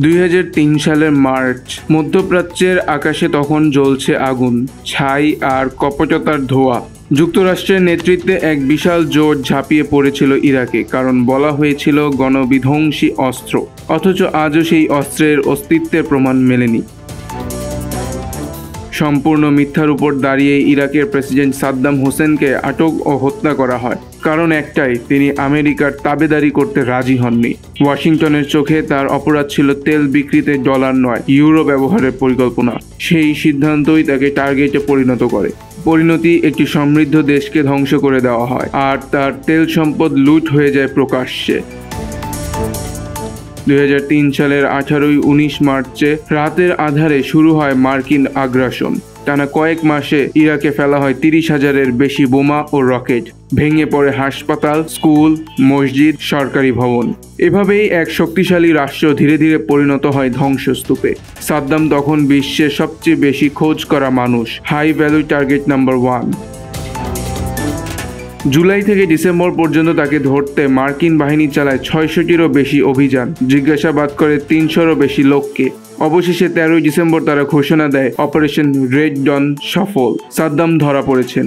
2003 সালের মার্চ। মধ্যপ্রাচ্যের আকাশে তখন জ্বলছে আগুন, ছাই আর কপটতার ধোঁয়া। যুক্তরাষ্ট্রের নেতৃত্বে এক বিশাল জোট ঝাঁপিয়ে পড়েছিল ইরাকে, কারণ বলা হয়েছিল গণবিধ্বংসী অস্ত্র। অথচ আজও সেই অস্ত্রের অস্তিত্বের প্রমাণ মেলেনি। সম্পূর্ণ মিথ্যার উপর দাঁড়িয়ে ইরাকের প্রেসিডেন্ট সাদ্দাম হোসেনকে আটক ও হত্যা করা হয়। কারণ একটাই, তিনি আমেরিকার তাবেদারি করতে রাজি হননি। ওয়াশিংটনের চোখে তার অপরাধ ছিল তেল বিক্রিতে ডলার নয়, ইউরো ব্যবহারের পরিকল্পনা। সেই সিদ্ধান্তই তাকে টার্গেটে পরিণত করে। পরিণতি, একটি সমৃদ্ধ দেশকে ধ্বংস করে দেওয়া হয় আর তার তেল সম্পদ লুট হয়ে যায় প্রকাশ্যে। 2003 সালের 18-19 মার্চে রাতের আধারে শুরু হয় মার্কিন আগ্রাসন। টানা কয়েক মাসে ইরাকে ফেলা হয় 30,000-এর বেশি বোমা ও রকেট। ভেঙে পড়ে হাসপাতাল, স্কুল, মসজিদ, সরকারি ভবন। এভাবেই এক শক্তিশালী রাষ্ট্র ধীরে ধীরে পরিণত হয় ধ্বংসস্তূপে। সাদ্দাম তখন বিশ্বের সবচেয়ে বেশি খোঁজ করা মানুষ, high value target number 1। July থেকে ডিসেম্বর পর্যন্ত তাকে ধরতে মার্কিন বাহিনী চালায় 600-টিরও বেশি অভিযান, জিজ্ঞাসাবাদ করে 300-রও বেশি লোককে। অবশেষে 13 ডিসেম্বর তারা ঘোষণা দেয় অপারেশন রেড ডন সফল। সাদ্দাম ধরা পড়েছেন।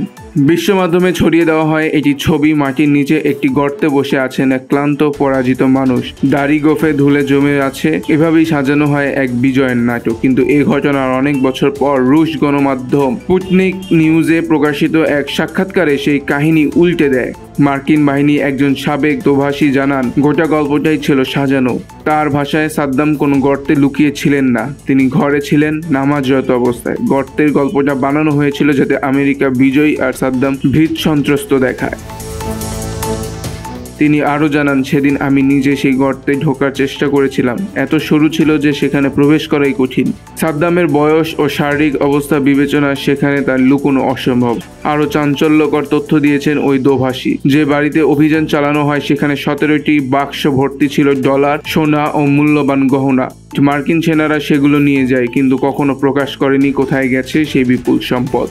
বিশ্ব মাধ্যমে ছড়িয়ে দেওয়া হয় এটি ছবি। মাটির নিচে একটি গর্তে বসে আছেন এক ক্লান্ত পরাজিত মানুষ, দাড়ি গোফে ধুলে জমে আছে। এভাবেই সাজানো হয় এক বিজয়ের নাটক। কিন্তু এই ঘটনার অনেক বছর পর রুশ গণমাধ্যম স্পুটনিক নিউজে প্রকাশিত এক সাক্ষাৎকারে সেই কাহিনী উল্টে দেয়। মার্কিন বাহিনী একজন সাবেক দোভাষী জানান, গোটা গল্পটাই ছিল সাজানো। তার ভাষায়, সাদ্দাম কোনো গর্তে লুকিয়ে ছিলেন না, তিনি ঘরে ছিলেন নামাজরত অবস্থায়। গর্তের গল্পটা বানানো হয়েছিল যাতে আমেরিকা বিজয়ী আর সাদ্দাম ভীত সন্ত্রস্ত দেখায়। তিনি আরও জানান, সেদিন আমি নিজে সেই গর্তে ঢোকার চেষ্টা করেছিলাম। এত সরু ছিল যে সেখানে প্রবেশ করাই কঠিন। সাদ্দামের বয়স ও শারীরিক অবস্থা বিবেচনা সেখানে তার লুকোনো অসম্ভব। আরও চাঞ্চল্যকর তথ্য দিয়েছেন ওই দোভাষী। যে বাড়িতে অভিযান চালানো হয় সেখানে 17টি বাক্স ভর্তি ছিল ডলার, সোনা ও মূল্যবান গহনা। মার্কিন সেনারা সেগুলো নিয়ে যায়, কিন্তু কখনো প্রকাশ করেনি কোথায় গেছে সেই বিপুল সম্পদ।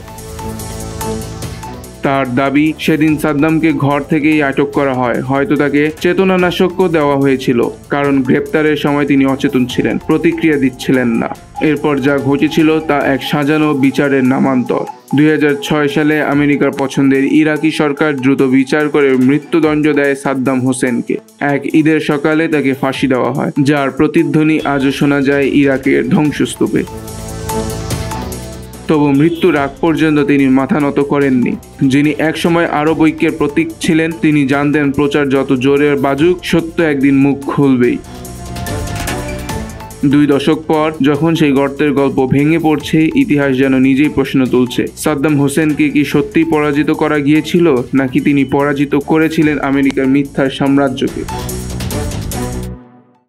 তার দাবি, সেদিন সাদ্দামকে ঘর থেকেই আটক করা হয়। হয়তো তাকে চেতনানাশকও দেওয়া হয়েছিল, কারণ গ্রেপ্তারের সময় তিনি অচেতন ছিলেন, প্রতিক্রিয়া দিচ্ছিলেন না। এরপর যা ঘটেছিল তা এক সাজানো বিচারের নামান্তর। 2006 সালে আমেরিকার পছন্দের ইরাকি সরকার দ্রুত বিচার করে মৃত্যুদণ্ড দেয় সাদ্দাম হোসেনকে। এক ঈদের সকালে তাকে ফাঁসি দেওয়া হয়, যার প্রতিধ্বনি আজও শোনা যায় ইরাকের ধ্বংসস্তূপে। তবু মৃত্যুর আগ পর্যন্ত তিনি মাথা নত করেননি। যিনি একসময় আরব ঐক্যের প্রতীক ছিলেন, তিনি জানতেন প্রচার যত জোরে বাজুক, সত্য একদিন মুখ খুলবেই। 2 দশক পর যখন সেই গর্তের গল্প ভেঙে পড়ছে, ইতিহাস যেন নিজেই প্রশ্ন তুলছে, সাদ্দাম হোসেনকে কি সত্যিই পরাজিত করা গিয়েছিল, নাকি তিনি পরাজিত করেছিলেন আমেরিকার মিথ্যার সাম্রাজ্যকে?